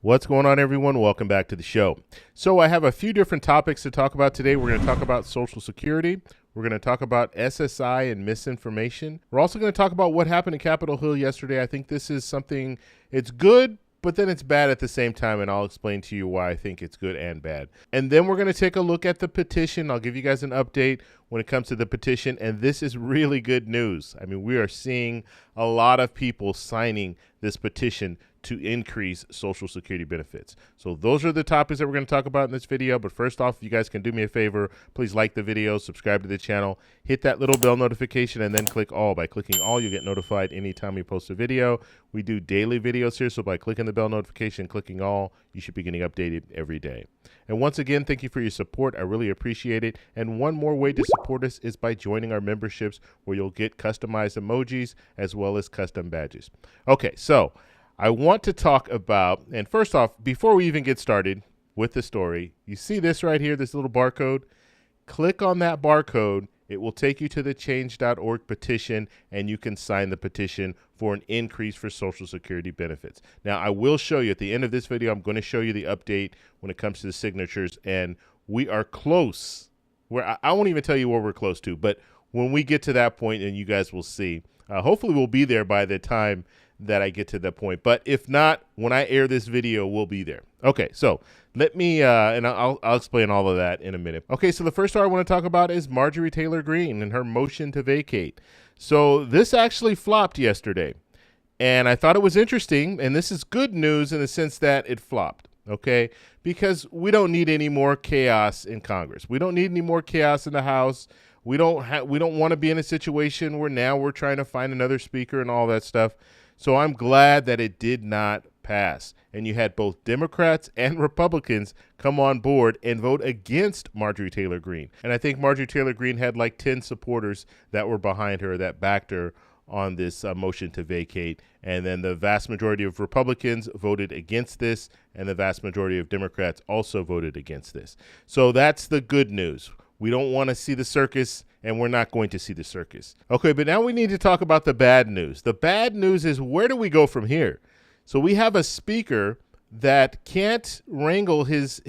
What's going on, everyone? Welcome back to the show. So I have a few different topics to talk about today. We're going to talk about Social Security. We're going to talk about SSI and misinformation. We're also going to talk about what happened in Capitol Hill yesterday. I think this is something, it's good, but then it's bad at the same time, and I'll explain to you why I think it's good and bad. And then we're going to take a look at the petition. I'll give you guys an update when it comes to the petition, and this is really good news. I mean, we are seeing a lot of people signing this petition to increase Social Security benefits. So those are the topics that we're going to talk about in this video. But first off, if you guys can do me a favor, please like the video, subscribe to the channel, hit that little bell notification, and then click all. By clicking all, you get notified anytime we post a video. We do daily videos here, so by clicking the bell notification, clicking all, you should be getting updated every day. And once again, thank you for your support. I really appreciate it. And one more way to support us is by joining our memberships, where you'll get customized emojis as well as custom badges. Okay, so I want to talk about, and first off, before we even get started with the story, you see this right here, this little barcode? Click on that barcode. It will take you to the change.org petition, and you can sign the petition for an increase for Social Security benefits. Now, I will show you at the end of this video, I'm going to show you the update when it comes to the signatures, and we are close. I won't even tell you where we're close to, but when we get to that point, and you guys will see, hopefully we'll be there by the time that I get to that point. But if not, when I air this video, we'll be there. Okay, so let me, and I'll explain all of that in a minute. Okay, so the first story I want to talk about is Marjorie Taylor Greene and her motion to vacate. So this actually flopped yesterday, and I thought it was interesting, and this is good news in the sense that it flopped, okay? Because we don't need any more chaos in Congress. We don't need any more chaos in the House. We don't want to be in a situation where now we're trying to find another speaker and all that stuff. So I'm glad that it did not pass. And you had both Democrats and Republicans come on board and vote against Marjorie Taylor Greene. And I think Marjorie Taylor Greene had like 10 supporters that were behind her, that backed her on this motion to vacate. And then the vast majority of Republicans voted against this, and the vast majority of Democrats also voted against this. So that's the good news. We don't want to see the circus, and we're not going to see the circus. Okay, but now we need to talk about the bad news. The bad news is, where do we go from here? So we have a speaker that can't wrangle his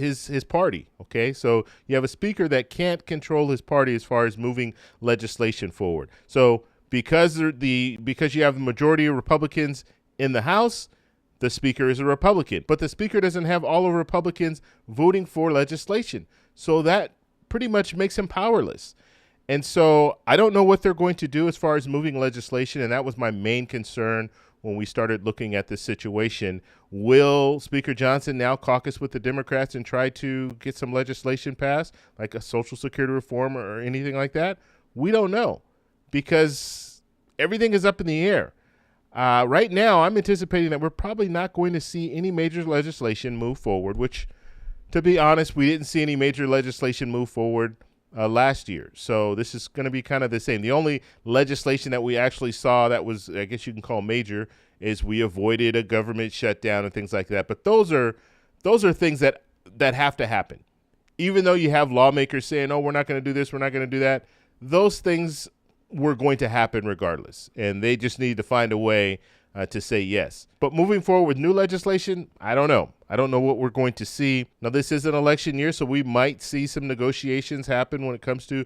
party, okay? So you have a speaker that can't control his party as far as moving legislation forward. So because you have the majority of Republicans in the House, the speaker is a Republican. But the speaker doesn't have all of Republicans voting for legislation. So that pretty much makes him powerless. And so I don't know what they're going to do as far as moving legislation, and that was my main concern when we started looking at this situation. Will Speaker Johnson now caucus with the Democrats and try to get some legislation passed, like a Social Security reform or anything like that? We don't know, because everything is up in the air. Right now, I'm anticipating that we're probably not going to see any major legislation move forward, which, to be honest, we didn't see any major legislation move forward last year. So this is going to be kind of the same. The only legislation that we actually saw that was, I guess you can call major, is we avoided a government shutdown and things like that. But those are things that have to happen. Even though you have lawmakers saying, oh, we're not going to do this, we're not going to do that, those things were going to happen regardless. And they just need to find a way to say yes. But moving forward with new legislation, I don't know. I don't know what we're going to see. Now, this is an election year, so we might see some negotiations happen when it comes to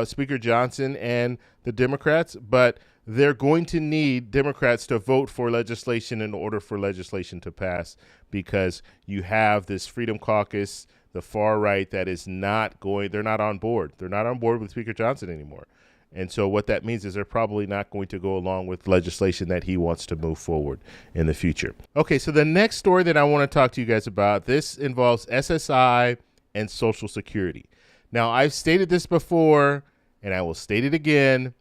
Speaker Johnson and the Democrats, but they're going to need Democrats to vote for legislation in order for legislation to pass, because you have this Freedom Caucus, the far right, that is not going, they're not on board. They're not on board with Speaker Johnson anymore. And so what that means is they're probably not going to go along with legislation that he wants to move forward in the future. Okay, so the next story that I want to talk to you guys about, this involves SSI and Social Security. Now, I've stated this before, and I will state it again.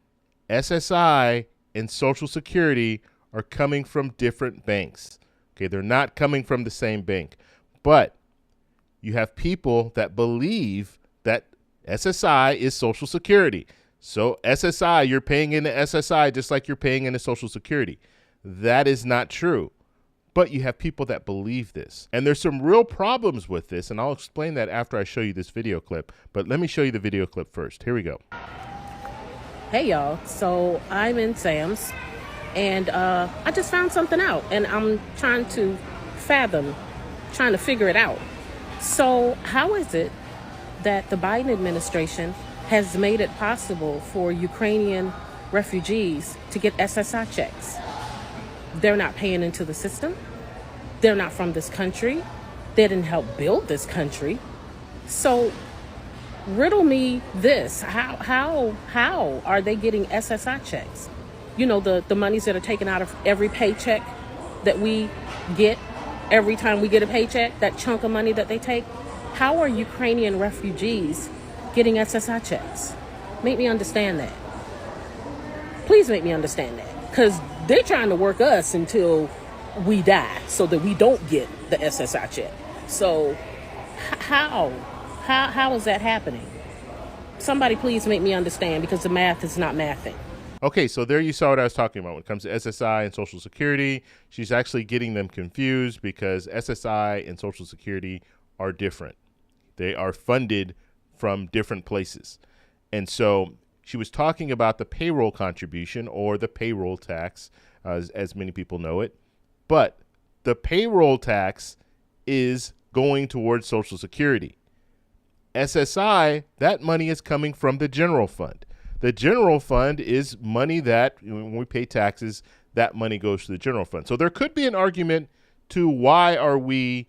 SSI and Social Security are coming from different banks. Okay, they're not coming from the same bank. But you have people that believe that SSI is Social Security. So SSI, you're paying into SSI just like you're paying into Social Security. That is not true. But you have people that believe this. And there's some real problems with this, and I'll explain that after I show you this video clip. But let me show you the video clip first. Here we go. Hey, y'all. So I'm in Sam's, and I just found something out, and I'm trying to fathom trying to figure it out. So how is it that the Biden administration has made it possible for Ukrainian refugees to get SSI checks? They're not paying into the system. They're not from this country. They didn't help build this country. So riddle me this. How are they getting SSI checks? You know, the monies that are taken out of every paycheck that we get every time we get a paycheck, that chunk of money that they take. How are Ukrainian refugees getting SSI checks? Make me understand that. Please make me understand that. Because they're trying to work us until we die so that we don't get the SSI check. So how is that happening? Somebody please make me understand, because the math is not mathing. Okay, so there you saw what I was talking about when it comes to SSI and Social Security. She's actually getting them confused because SSI and Social Security are different. They are funded from different places. And so she was talking about the payroll contribution, or the payroll tax, as many people know it. But the payroll tax is going towards Social Security. SSI, that money is coming from the general fund. The general fund is money that, when we pay taxes, that money goes to the general fund. So there could be an argument to why are we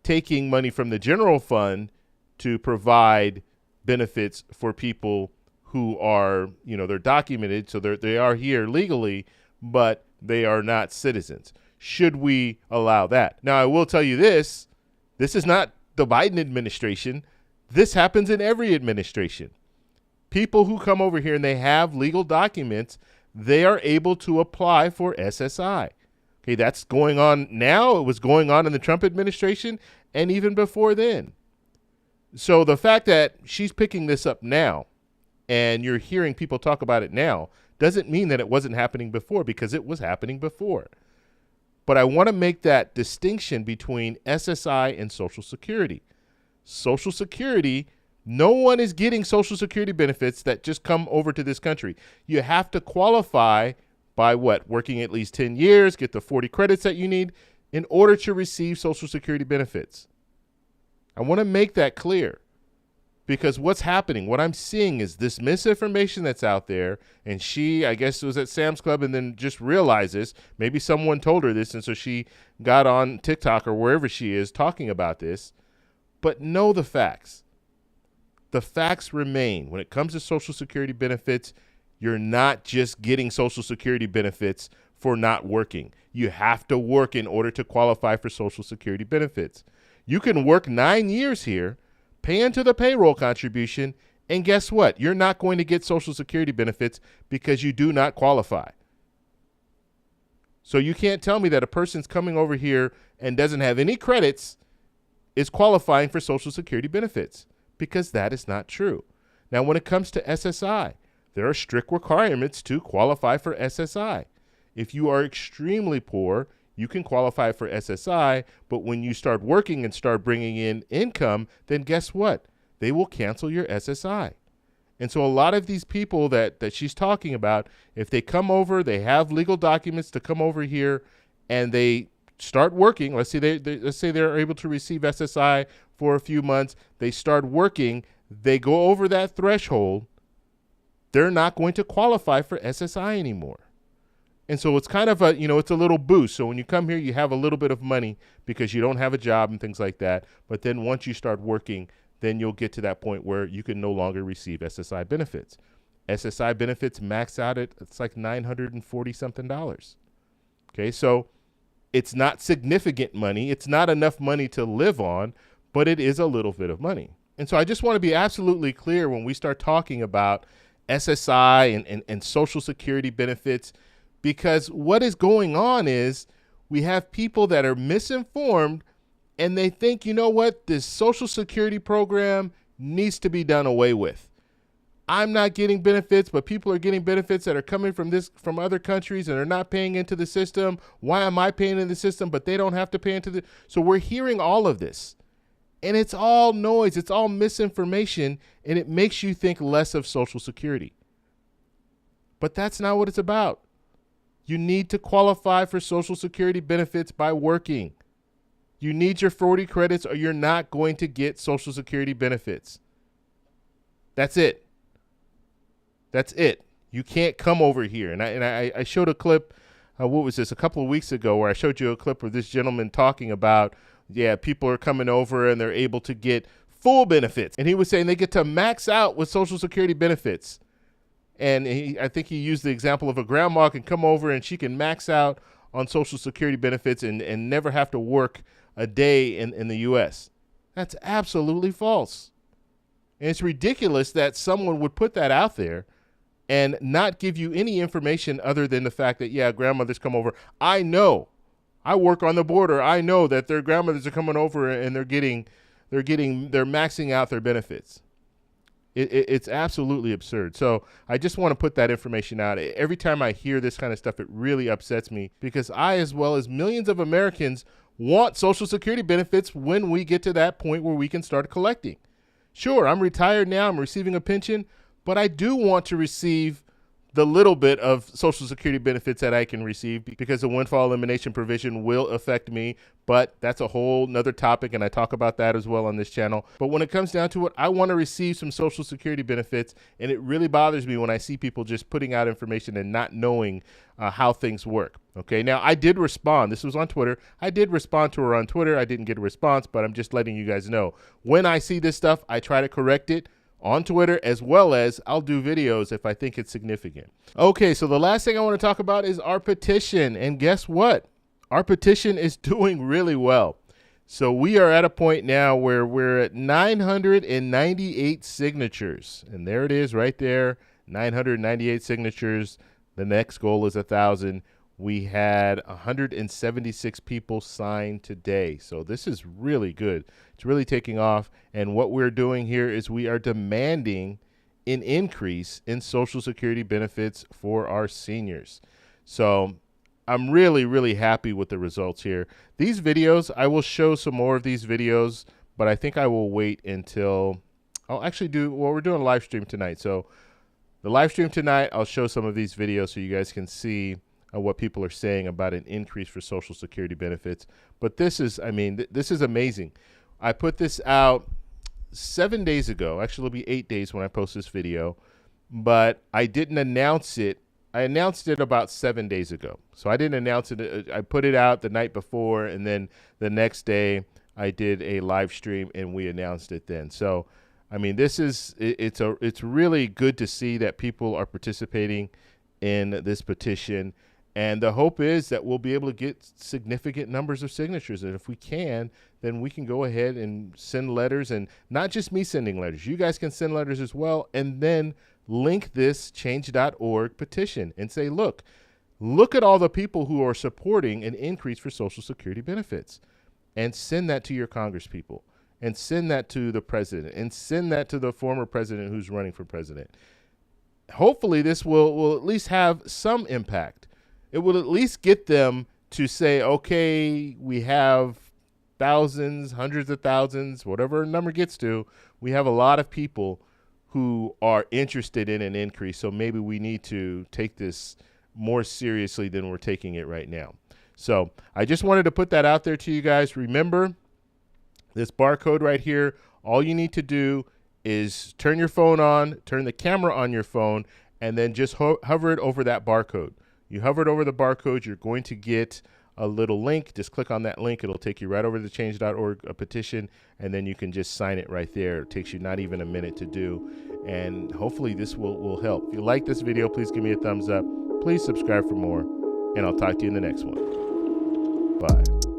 taking money from the general fund to provide benefits for people who are, they're documented, so they are here legally, but they are not citizens. Should we allow that? Now, I will tell you this is not the Biden administration. This happens in every administration. People who come over here and they have legal documents, they are able to apply for SSI. Okay, that's going on now. It was going on in the Trump administration and even before then. So the fact that she's picking this up now and you're hearing people talk about it now doesn't mean that it wasn't happening before, because it was happening before. But I want to make that distinction between SSI and Social Security. Social Security, no one is getting Social Security benefits that just come over to this country. You have to qualify by working at least 10 years, get the 40 credits that you need in order to receive Social Security benefits. I want to make that clear, because what's happening, what I'm seeing is this misinformation that's out there. And she, I guess, was at Sam's Club and then just realizes, maybe someone told her this, and so she got on TikTok or wherever she is talking about this. But know the facts. The facts remain. When it comes to Social Security benefits, you're not just getting Social Security benefits for not working. You have to work in order to qualify for Social Security benefits. You can work 9 years here, pay into the payroll contribution, and guess what? You're not going to get Social Security benefits because you do not qualify. So you can't tell me that a person's coming over here and doesn't have any credits is qualifying for Social Security benefits, because that is not true. Now, when it comes to SSI, there are strict requirements to qualify for SSI. If you are extremely poor, you can qualify for SSI, but when you start working and start bringing in income, then guess what? They will cancel your SSI. And so a lot of these people that she's talking about, if they come over, they have legal documents to come over here and they start working. Let's say they're able to receive SSI for a few months. They start working. They go over that threshold. They're not going to qualify for SSI anymore. And so it's kind of it's a little boost. So when you come here, you have a little bit of money because you don't have a job and things like that. But then once you start working, then you'll get to that point where you can no longer receive SSI benefits. SSI benefits max out at, it's like $940 something. Okay, so it's not significant money. It's not enough money to live on, but it is a little bit of money. And so I just want to be absolutely clear when we start talking about SSI and Social Security benefits, because what is going on is we have people that are misinformed and they think, you know what, this Social Security program needs to be done away with. I'm not getting benefits, but people are getting benefits that are coming from other countries and are not paying into the system. Why am I paying into the system, but they don't have to pay into the? So we're hearing all of this, and it's all noise. It's all misinformation, and it makes you think less of Social Security. But that's not what it's about. You need to qualify for Social Security benefits by working. You need your 40 credits or you're not going to get Social Security benefits. That's it. That's it. You can't come over here. And I showed a clip, what was this, a couple of weeks ago, where I showed you a clip of this gentleman talking about, yeah, people are coming over and they're able to get full benefits. And he was saying they get to max out with Social Security benefits. And I think he used the example of a grandma can come over and she can max out on Social Security benefits and never have to work a day in the U.S. That's absolutely false. And it's ridiculous that someone would put that out there and not give you any information other than the fact that, yeah, grandmothers come over. I know. I work on the border. I know that their grandmothers are coming over and they're maxing out their benefits. It's absolutely absurd. So I just want to put that information out. Every time I hear this kind of stuff, it really upsets me because I, as well as millions of Americans, want Social Security benefits when we get to that point where we can start collecting. Sure, I'm retired now. I'm receiving a pension, but I do want to receive the little bit of Social Security benefits that I can receive because the windfall elimination provision will affect me, but that's a whole nother topic, and I talk about that as well on this channel. But when it comes down to it, I want to receive some Social Security benefits, and it really bothers me when I see people just putting out information and not knowing how things work. Okay, now I did respond. This was on Twitter. I did respond to her on Twitter. I didn't get a response, but I'm just letting you guys know. When I see this stuff, I try to correct it on Twitter, as well as I'll do videos if I think it's significant. Okay, so the last thing I want to talk about is our petition. And guess what? Our petition is doing really well. So we are at a point now where we're at 998 signatures. And there it is right there, 998 signatures. The next goal is 1,000. We had 176 people sign today. So this is really good. It's really taking off. And what we're doing here is we are demanding an increase in Social Security benefits for our seniors. So I'm really, really happy with the results here. These videos, I will show some more of these videos, but I think I will wait until I'll actually we're doing a live stream tonight. So the live stream tonight, I'll show some of these videos so you guys can see what people are saying about an increase for Social Security benefits. But this is, this is amazing. I put this out 7 days ago. Actually, it'll be 8 days when I post this video, but I didn't announce it. I announced it about 7 days ago. So I didn't announce it. I put it out the night before, and then the next day I did a live stream and we announced it then. So, it's really good to see that people are participating in this petition. And the hope is that we'll be able to get significant numbers of signatures. And if we can, then we can go ahead and send letters, and not just me sending letters. You guys can send letters as well, and then link this change.org petition and say, look at all the people who are supporting an increase for Social Security benefits, and send that to your congresspeople, and send that to the president, and send that to the former president who's running for president. Hopefully this will at least have some impact. It will at least get them to say, okay, we have thousands, hundreds of thousands, whatever number gets to, we have a lot of people who are interested in an increase. So maybe we need to take this more seriously than we're taking it right now. So I just wanted to put that out there to you guys. Remember this barcode right here. All you need to do is turn your phone on, turn the camera on your phone, and then just hover it over that barcode. You hover it over the barcode, you're going to get a little link. Just click on that link. It'll take you right over to the change.org petition, and then you can just sign it right there. It takes you not even a minute to do, and hopefully this will help. If you like this video, please give me a thumbs up. Please subscribe for more, and I'll talk to you in the next one. Bye.